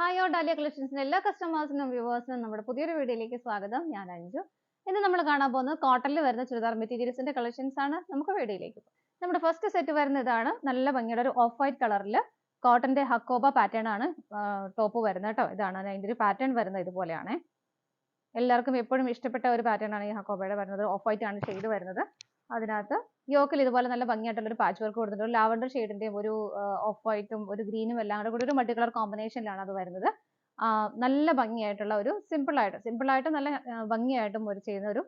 Hi all dahlia കളക്ഷൻസിന്റെ എല്ലാ കസ്റ്റമേഴ്സിനും വ്യൂവേഴ്സിനും നമ്മുടെ പുതിയൊരു വീഡിയോയിലേക്ക് സ്വാഗതം. ഞാൻ അഞ്ജു. ഇന്ന് നമ്മൾ കാണാൻ പോകുന്നത് കോട്ടണിൽ വരുന്ന ചുരിദാർ മെറ്റീരിയൽസിന്റെ കളക്ഷൻസ് ആണ്. നമുക്ക് വീഡിയോയിലേക്ക് പോകാം. നമ്മുടെ ഫസ്റ്റ് സെറ്റ് വരുന്ന ഇതാണ്. നല്ല ഭംഗിയുടെ ഒരു ഓഫ് വൈറ്റ് കളറിൽ കോട്ടന്റെ ഹക്കോബ പാറ്റേൺ ആണ് ടോപ്പ് വരുന്നത് കേട്ടോ. ഇതാണ് അതിന്റെ ഒരു പാറ്റേൺ വരുന്നത്, ഇതുപോലെയാണ്. എല്ലാവർക്കും എപ്പോഴും ഇഷ്ടപ്പെട്ട ഒരു പാറ്റേൺ ആണ് ഈ ഹക്കോബയുടെ വരുന്നത്. ഓഫ് വൈറ്റ് ആണ് ഷെയ്ഡ് വരുന്നത്. അതിനകത്ത് യോക്കിൽ ഇതുപോലെ നല്ല ഭംഗിയായിട്ടുള്ള ഒരു പാച്ച് വർക്ക് കൊടുത്തിട്ടുണ്ട്. ലാവൻഡർ ഷെയ്ഡിന്റെയും ഒരു ഓഫ് വൈറ്റും ഒരു ഗ്രീനും എല്ലാം കൂടെ ഒരു മൾട്ടി കളർ കോമ്പിനേഷനിലാണ് അത് വരുന്നത്. നല്ല ഭംഗിയായിട്ടുള്ള ഒരു സിമ്പിൾ ആയിട്ട് നല്ല ഭംഗിയായിട്ടും ഒരു ചെയ്യുന്ന ഒരു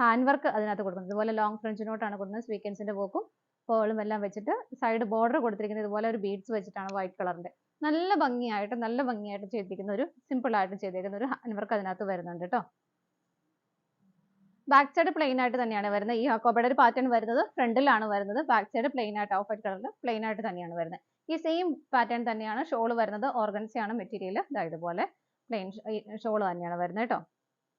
ഹാൻഡ് വർക്ക് അതിനകത്ത് കൊടുക്കുന്നത്. ഇതുപോലെ ലോങ് ഫ്രഞ്ച് നോട്ടാണ് കൊടുക്കുന്നത്. സ്വീക്കൻസിന്റെ വർക്കും പേളും എല്ലാം വെച്ചിട്ട് സൈഡ് ബോർഡർ കൊടുത്തിരിക്കുന്നത് ഇതുപോലെ ഒരു ബീഡ്സ് വെച്ചിട്ടാണ് വൈറ്റ് കളറിന്റെ. നല്ല ഭംഗിയായിട്ട് ചെയ്തിരിക്കുന്ന ഒരു സിമ്പിൾ ആയിട്ട് ചെയ്തിരിക്കുന്ന ഒരു ഹാൻഡ് വർക്ക് അതിനകത്ത് വരുന്നുണ്ട് കേട്ടോ. ബാക്ക് സൈഡ് പ്ലെയിൻ ആയിട്ട് തന്നെയാണ് വരുന്നത്. ഈ ഹക്കോബയുടെ ഒരു പാറ്റേൺ വരുന്നത് ഫ്രണ്ടിലാണ് വരുന്നത്. ബാക്ക് സൈഡ് പ്ലെയിൻ ആയിട്ട് ഓഫ് വൈറ്റ് കളറിൽ പ്ലെയിൻ ആയിട്ട് തന്നെയാണ് വരുന്നത്. ഈ സെയിം പാറ്റേൺ തന്നെയാണ് ഷോൾ വരുന്നത്. ഓർഗൻസയാണ് മെറ്റീരിയൽ. ഇതുപോലെ പ്ലെയിൻ ഷോൾ തന്നെയാണ് വരുന്നത് കേട്ടോ.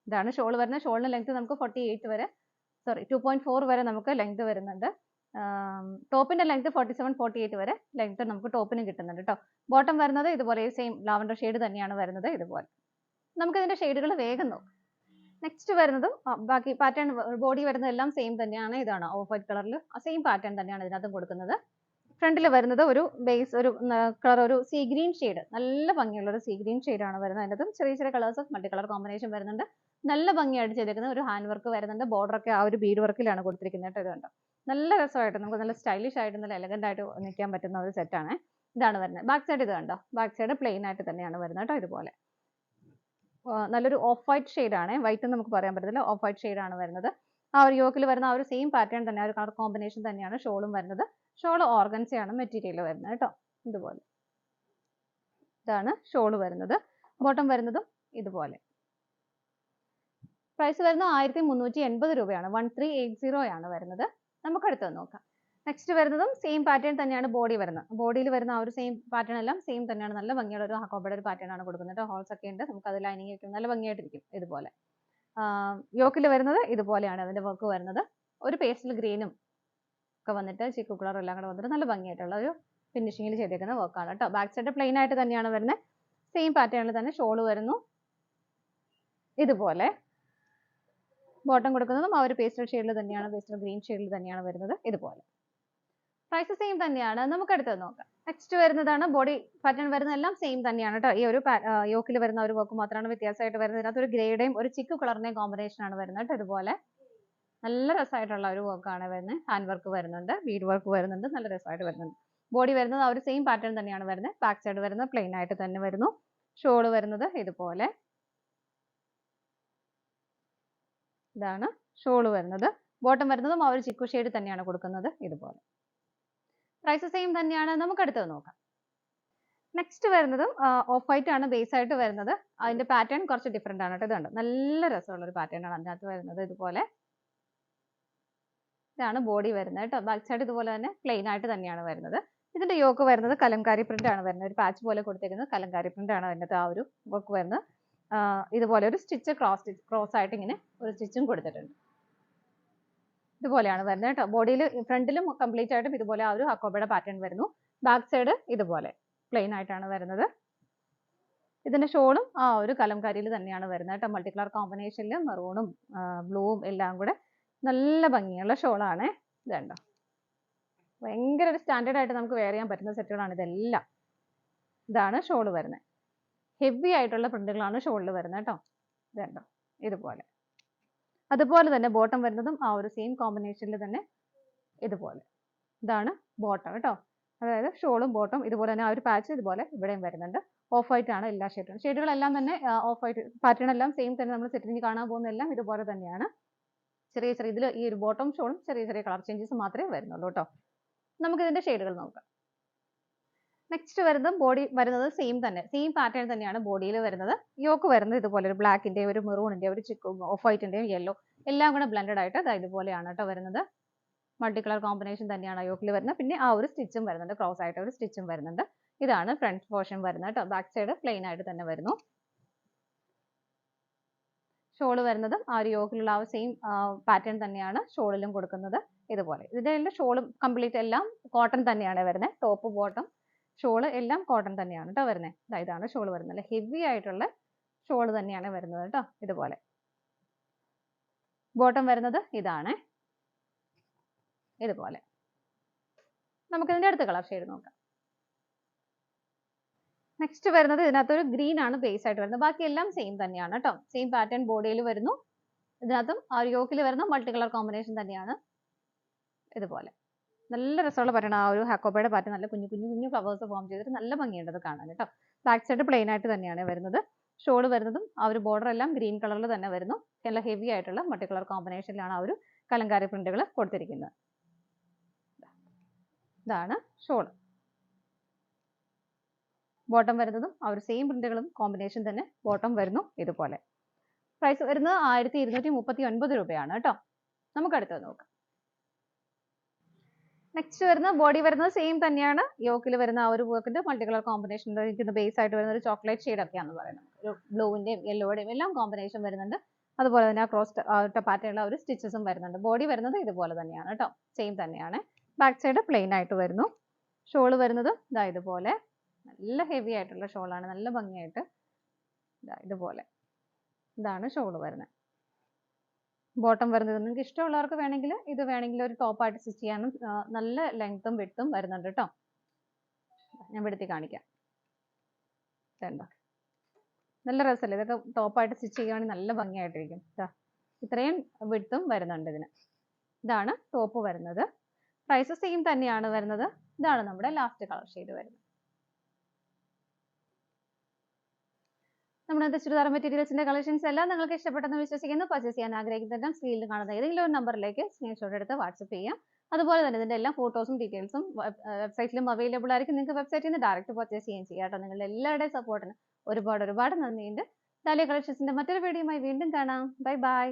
ഇതാണ് ഷോൾ വരുന്നത്. ഷോളിന് ലെങ്ത് നമുക്ക് 2.4 വരെ നമുക്ക് ലെങ്ത് വരുന്നുണ്ട്. ടോപ്പിന്റെ ലെങ്ത് 47-48 വരെ ലെങ്ത് നമുക്ക് ടോപ്പിനും കിട്ടുന്നുണ്ട് കേട്ടോ. ബോട്ടം വരുന്നത് ഇതുപോലെ സെയിം ലാവൻഡർ ഷെയ്ഡ് തന്നെയാണ് വരുന്നത്. ഇതുപോലെ നമുക്ക് ഇതിന്റെ ഷെയ്ഡുകൾ വേഗം നോക്കാം. നെക്സ്റ്റ് വരുന്നതും ബാക്കി പാറ്റേൺ ബോഡി വരുന്നതെല്ലാം സെയിം തന്നെയാണ്. ഇതാണ് ഓഫ് വൈറ്റ് കളറിൽ സെയിം പാറ്റേൺ തന്നെയാണ് ഇതിനകത്തും കൊടുക്കുന്നത്. ഫ്രണ്ടിൽ വരുന്നത് ഒരു ബേസ് ഒരു കളർ ഒരു സീ ഗ്രീൻ ഷെയ്ഡ്, നല്ല ഭംഗിയുള്ള ഒരു സീ ഗ്രീൻ ഷെയ്ഡാണ് വരുന്നത്. അതിനകത്തും ചെറിയ colours of multi colour combination വരുന്നുണ്ട്. നല്ല ഭംഗിയായിട്ട് ചെയ്തിരിക്കുന്ന ഒരു ഹാൻഡ് വർക്ക് വരുന്നുണ്ട്. ബോർഡർ ഒക്കെ ആ ഒരു ബീഡ് വർക്കിലാണ് കൊടുത്തിരിക്കുന്നത് കേട്ടോ. ഇതുണ്ട് നല്ല രസമായിട്ട് നമുക്ക് നല്ല സ്റ്റൈലിഷ് ആയിട്ട് നല്ല എലഗന്റ് ആയിട്ട് നിൽക്കാൻ പറ്റുന്ന ഒരു സെറ്റാണ്. ഇതാണ് വരുന്നത്. ബാക്ക് സൈഡ് ഇത് കണ്ടോ. ബാക്ക് സൈഡ് പ്ലെയിൻ ആയിട്ട് തന്നെയാണ് വരുന്നത് കേട്ടോ. ഇതുപോലെ നല്ലൊരു ഓഫ് വൈറ്റ് ഷെയ്ഡ് ആണ്. വൈറ്റ് എന്ന് നമുക്ക് പറയാൻ പറ്റത്തില്ല. ഓഫ് വൈറ്റ് ഷെയ്ഡ് ആണ് വരുന്നത്. ആ ഒരു യോക്കിൽ വരുന്ന ആ ഒരു സെയിം പാറ്റേൺ തന്നെ, ആ ഒരു കളർ കോമ്പിനേഷൻ തന്നെയാണ് ഷോളും വരുന്നത്. ഷോൾ ഓർഗൻസയാണ് മെറ്റീരിയൽ വരുന്നത് കേട്ടോ. ഇതുപോലെ ഇതാണ് ഷോള് വരുന്നത്. ബോട്ടം വരുന്നതും ഇതുപോലെ. പ്രൈസ് വരുന്നത് 1380 രൂപയാണ്. 1380 ആണ് വരുന്നത്. നമുക്ക് അടുത്തത് നോക്കാം. നെക്സ്റ്റ് വരുന്നതും സെയിം പാറ്റേൺ തന്നെയാണ് ബോഡി വരുന്നത്. ബോഡിയിൽ വരുന്ന ആ ഒരു സെയിം പാറ്റേൺ എല്ലാം സെയിം തന്നെയാണ്. നല്ല ഭംഗിയുള്ള ഒരു ഹക്കോബയുടെ ഒരു പാറ്റേൺ ആണ് കൊടുക്കുന്നത്. ഹോൾസ് ഒക്കെ ഉണ്ട്. നമുക്ക് അത് ലൈനിങ് വെക്കും. നല്ല ഭംഗിയായിട്ടിരിക്കും. ഇതുപോലെ യോക്കിൽ വരുന്നത് ഇതുപോലെയാണ് അതിന്റെ വർക്ക് വരുന്നത്. ഒരു പേസ്റ്റൽ ഗ്രീനും ഒക്കെ വന്നിട്ട് ചിക്കു കളർ എല്ലാം കൂടെ വന്നിട്ട് നല്ല ഭംഗിയായിട്ടുള്ള ഒരു ഫിനിഷിങ്ങിൽ ചെയ്തേക്കുന്ന വർക്കാണ് കേട്ടോ. ബാക്ക് സൈഡ് പ്ലെയിൻ ആയിട്ട് തന്നെയാണ് വരുന്നത്. സെയിം പാറ്റേണിൽ തന്നെ ഷോൾ വരുന്നു. ഇതുപോലെ ബോട്ടം കൊടുക്കുന്നതും ആ ഒരു പേസ്റ്റൽ ഷെയ്ഡിൽ തന്നെയാണ്, പേസ്റ്റൽ ഗ്രീൻ ഷെയ്ഡിൽ തന്നെയാണ് വരുന്നത്. ഇതുപോലെ പ്രൈസ് സെയിം തന്നെയാണ്. നമുക്ക് അടുത്തത് നോക്കാം. നെക്സ്റ്റ് വരുന്നതാണ് ബോഡി പാറ്റേൺ വരുന്നതെല്ലാം സെയിം തന്നെയാണ് കേട്ടോ. ഈ ഒരു യോക്കിൽ വരുന്ന ഒരു വർക്ക് മാത്രമാണ് വ്യത്യാസമായിട്ട് വരുന്നത്. ഇതിനകത്ത് ഒരു ഗ്രേയുടെയും ഒരു ചിക്കു കളറിന്റെയും കോമ്പിനേഷൻ ആണ് വരുന്നത് കേട്ടോ. ഇതുപോലെ നല്ല രസമായിട്ടുള്ള ഒരു വർക്കാണ് വരുന്നത്. ഹാൻഡ് വർക്ക് വരുന്നുണ്ട്, ബീഡ് വർക്ക് വരുന്നുണ്ട്. നല്ല രസമായിട്ട് വരുന്നുണ്ട്. ബോഡി വരുന്നത് ആ ഒരു സെയിം പാറ്റേൺ തന്നെയാണ് വരുന്നത്. ബാക്ക് സൈഡ് വരുന്നത് പ്ലെയിൻ ആയിട്ട് തന്നെ വരുന്നു. ഷോള് വരുന്നത് ഇതുപോലെ. ഇതാണ് ഷോള് വരുന്നത്. ബോട്ടം വരുന്നതും ആ ഒരു ചിക്കു ഷെയ്ഡ് തന്നെയാണ് കൊടുക്കുന്നത്. ഇതുപോലെ പ്രൈസ് സെയിം തന്നെയാണ്. നമുക്ക് അടുത്തത് നോക്കാം. നെക്സ്റ്റ് വരുന്നതും ഓഫ് വൈറ്റ് ആണ് ബേസ് ആയിട്ട് വരുന്നത്. അതിന്റെ പാറ്റേൺ കുറച്ച് ഡിഫറെന്റ് ആണ് കേട്ടോ. ഇതുണ്ട് നല്ല രസമുള്ള ഒരു പാറ്റേൺ ആണ് അതിനകത്ത് വരുന്നത്. ഇതുപോലെ ഇതാണ് ബോഡി വരുന്നത് കേട്ടോ. ബാക്ക് സൈഡ് ഇതുപോലെ തന്നെ പ്ലെയിൻ ആയിട്ട് തന്നെയാണ് വരുന്നത്. ഇതിന്റെ യോക്ക് വരുന്നത് കലംകാരി പ്രിന്റ് ആണ് വരുന്നത്. ഒരു പാച്ച് പോലെ കൊടുത്തിരിക്കുന്നത് കലംകാരി പ്രിന്റ് ആണ് അതിനകത്ത് ആ ഒരു വർക്ക് വരുന്നത്. ഇതുപോലെ ഒരു സ്റ്റിച്ച് ക്രോസ് ആയിട്ട് ഇങ്ങനെ ഒരു സ്റ്റിച്ചും കൊടുത്തിട്ടുണ്ട്. ഇതുപോലെയാണ് വരുന്നത് കേട്ടോ. ബോഡിയിൽ ഫ്രണ്ടിലും കംപ്ലീറ്റ് ആയിട്ടും ഇതുപോലെ ആ ഒരു ഹക്കോബയുടെ പാറ്റേൺ വരുന്നു. ബാക്ക് സൈഡ് ഇതുപോലെ പ്ലെയിൻ ആയിട്ടാണ് വരുന്നത്. ഇതിന്റെ ഷോളും ആ ഒരു കലംകാരിയിൽ തന്നെയാണ് വരുന്നത് കേട്ടോ. മൾട്ടി കളർ കോമ്പിനേഷനിൽ മെറൂണും ബ്ലൂവും എല്ലാം കൂടെ നല്ല ഭംഗിയുള്ള ഷോളാണ്. ഇതുണ്ടോ, ഭയങ്കര ഒരു സ്റ്റാൻഡേർഡ് ആയിട്ട് നമുക്ക് വെയർ ചെയ്യാൻ പറ്റുന്ന സെറ്റുകളാണ് ഇതെല്ലാം. ഇതാണ് ഷോള് വരുന്നത്. ഹെവി ആയിട്ടുള്ള പ്രിന്റുകളാണ് ഷോളിൽ വരുന്നത് കേട്ടോ. ഇതുണ്ടോ, ഇതുപോലെ. അതുപോലെ തന്നെ ബോട്ടം വരുന്നതും ആ ഒരു സെയിം കോമ്പിനേഷനിൽ തന്നെ ഇതുപോലെ. ഇതാണ് ബോട്ടം കേട്ടോ. അതായത് ഷോളും ബോട്ടം ഇതുപോലെ തന്നെ ആ ഒരു പാച്ച് ഇതുപോലെ ഇവിടെയും വരുന്നുണ്ട്. ഓഫ് വൈറ്റ് ആണ് എല്ലാ ഷെയ്ഡും. ഷെയ്ഡുകളെല്ലാം തന്നെ ഓഫ് വൈറ്റ് പാറ്റേൺ എല്ലാം സെയിം തന്നെ. നമ്മൾ സെറ്റിന് കാണാൻ പോകുന്ന എല്ലാം ഇതുപോലെ തന്നെയാണ്. ചെറിയ ഇതിൽ ഈ ഒരു ബോട്ടം ഷോളും ചെറിയ കളർ ചേഞ്ചസ് മാത്രമേ വരുന്നുള്ളൂ കേട്ടോ. നമുക്ക് ഇതിന്റെ ഷെയ്ഡുകൾ നോക്കാം. നെക്സ്റ്റ് വരുന്നത് ബോഡി വരുന്നത് സെയിം തന്നെ, സെയിം പാറ്റേൺ തന്നെയാണ് ബോഡിയിൽ വരുന്നത്. യോക്ക് വരുന്നത് ഇതുപോലെ ഒരു ബ്ലാക്കിന്റെ, ഒരു മെറൂണിന്റെ, ഒരു ഓഫ് വൈറ്റിന്റെയും യെല്ലോ എല്ലാം കൂടെ ബ്ലെൻഡഡ് ആയിട്ട് ഇതുപോലെയാണ് കേട്ടോ വരുന്നത്. മൾട്ടി കളർ കോമ്പിനേഷൻ തന്നെയാണ് യോക്കിൽ വരുന്നത്. പിന്നെ ആ ഒരു സ്റ്റിച്ചും വരുന്നുണ്ട്, ക്രോസ് ആയിട്ട് ഒരു സ്റ്റിച്ചും വരുന്നുണ്ട്. ഇതാണ് ഫ്രണ്ട് പോർഷൻ വരുന്നത് കേട്ടോ. ബാക്ക് സൈഡ് പ്ലെയിൻ ആയിട്ട് തന്നെ വരുന്നു. ഷോള് വരുന്നതും ആ ഒരു യോക്കിലുള്ള ആ സെയിം പാറ്റേൺ തന്നെയാണ് ഷോളിലും കൊടുക്കുന്നത്. ഇതുപോലെ ഇതിന്റെ ഷോളും കംപ്ലീറ്റ് എല്ലാം കോട്ടൺ തന്നെയാണ് വരുന്നത്. ടോപ്പ് ബോട്ടം ഷോള് എല്ലാം കോട്ടൺ തന്നെയാണ് കേട്ടോ വരുന്നത്. ഇതാണ് ഷോൾ വരുന്നത്. നല്ല ഹെവി ആയിട്ടുള്ള ഷോൾ തന്നെയാണ് വരുന്നത് കേട്ടോ. ഇതുപോലെ ബോട്ടം വരുന്നത് ഇതാണ്, ഇതുപോലെ. നമുക്ക് ഇതിന്റെ അടുത്ത കളർ ഷെയ്ഡ് നോക്കാം. നെക്സ്റ്റ് വരുന്നത് ഇതിനകത്തൊരു ഗ്രീൻ ആണ് ബേസ് ആയിട്ട് വരുന്നത്. ബാക്കി എല്ലാം സെയിം തന്നെയാണ് കേട്ടോ. സെയിം പാറ്റേൺ ബോഡിയിൽ വരുന്നു. ഇതിനകത്തും ആ ഒരു യോക്കിൽ വരുന്ന മൾട്ടി കളർ കോമ്പിനേഷൻ തന്നെയാണ്. ഇതുപോലെ നല്ല രസമുള്ള പാറ്റേൺ. ആ ഒരു ഹാക്കോബയുടെ പാറ്റേൺ നല്ല കുഞ്ഞു കുഞ്ഞു കുഞ്ഞു ഫ്ലവേഴ്സ് ഫോം ചെയ്തിട്ട് നല്ല ഭംഗിയുണ്ട് അത് കാണാൻ കേട്ടോ. ബാക്ക് സൈഡ് പ്ലെയിൻ ആയിട്ട് തന്നെയാണ് വരുന്നത്. ഷോൾ വരുന്നതും ആ ഒരു ബോർഡർ എല്ലാം ഗ്രീൻ കളറിൽ തന്നെ വരുന്നു. നല്ല ഹെവി ആയിട്ടുള്ള മൾട്ടി കളർ കോമ്പിനേഷനിലാണ് ആ ഒരു കലങ്കാരി പ്രിന്റുകൾ കൊടുത്തിരിക്കുന്നത്. ഇതാണ് ഷോൾ. ബോട്ടം വരുന്നതും ആ ഒരു സെയിം പ്രിന്റുകളും കോമ്പിനേഷൻ തന്നെ ബോട്ടം വരുന്നു. ഇതുപോലെ പ്രൈസ് വരുന്നത് 1239 രൂപയാണ് കേട്ടോ. നമുക്ക് അടുത്തത് നോക്കാം. നെക്സ്റ്റ് വരുന്ന ബോഡി വരുന്നത് സെയിം തന്നെയാണ്. യോക്കിൽ വരുന്ന ആ ഒരു വർക്കിന്റെ മൾട്ടി കളർ കോമ്പിനേഷൻ ബേസ് ആയിട്ട് വരുന്ന ഒരു ചോക്ലേറ്റ് ഷെയ്ഡ് ഒക്കെയാണ് പറയുന്നത്. ഒരു ബ്ലൂവിന്റെയും യെല്ലോയുടെയും എല്ലാം കോമ്പിനേഷൻ വരുന്നുണ്ട്. അതുപോലെ തന്നെ ആ ക്രോസ് പാറ്റേണുള്ള ഒരു സ്റ്റിച്ചസും വരുന്നുണ്ട്. ബോഡി വരുന്നത് ഇതുപോലെ തന്നെയാണ് കേട്ടോ. സെയിം തന്നെയാണ്. ബാക്ക് സൈഡ് പ്ലെയിൻ ആയിട്ട് വരുന്നു. ഷോള് വരുന്നത് ഇതാ ഇതുപോലെ നല്ല ഹെവി ആയിട്ടുള്ള ഷോളാണ്. നല്ല ഭംഗിയായിട്ട് ഇതുപോലെ ഇതാണ് ഷോള് വരുന്നത്. ബോട്ടം വരുന്നത് നിങ്ങൾക്ക് ഇഷ്ടമുള്ളവർക്ക് വേണമെങ്കിൽ ഇത് വേണമെങ്കിൽ ഒരു ടോപ്പായിട്ട് സ്റ്റിച്ച് ചെയ്യാനും നല്ല ലെങ്ത്തും വിഡ്ത്തും വരുന്നുണ്ട് കേട്ടോ. ഞാൻ വിടുത്തി കാണിക്കാം. കണ്ടോ നല്ല രസമല്ലേ? ഇതൊക്കെ ടോപ്പായിട്ട് സ്റ്റിച്ച് ചെയ്യുകയാണെങ്കിൽ നല്ല ഭംഗിയായിട്ടിരിക്കും. ഇത്രയും വിഡ്ത്തും വരുന്നുണ്ട് ഇതിന്. ഇതാണ് ടോപ്പ് വരുന്നത്. പ്രൈസ് സെയിം തന്നെയാണ് വരുന്നത്. ഇതാണ് നമ്മുടെ ലാസ്റ്റ് കളർ ഷെയ്ഡ് വരുന്നത്. നമ്മുടെ ചുരിദാർ മെറ്റീരിയൽസിന്റെ കളക്ഷൻസ് എല്ലാം നിങ്ങൾക്ക് ഇഷ്ടപ്പെട്ടെന്ന് വിശ്വസിക്കുന്നു. പർച്ചേസ് ചെയ്യാൻ ആഗ്രഹിക്കുന്നുണ്ടെങ്കിൽ സ്ക്രീനിൽ കാണുന്ന ഏതെങ്കിലും ഒരു നമ്പറിലേക്ക് സ്ക്രീൻഷോട്ട് എടുത്ത് വാട്സപ്പ് ചെയ്യാം. അതുപോലെ തന്നെ ഇതിന്റെ എല്ലാ ഫോട്ടോസും ഡീറ്റെയിൽസും വെബ്സൈറ്റിലും അവൈലബിൾ ആയിരിക്കും. നിങ്ങൾക്ക് വെബ്സൈറ്റിൽ നിന്ന് ഡയറക്റ്റ് പർച്ചേസ് ചെയ്യാൻ ചെയ്യാം കേട്ടോ. നിങ്ങളുടെ എല്ലാവരുടെയും സപ്പോർട്ടിന് ഒരുപാട് നന്ദിയുണ്ട്. ഡാലിയ കളക്ഷൻസിന്റെ മറ്റൊരു വീഡിയോയുമായി വീണ്ടും കാണാം. Bye bye.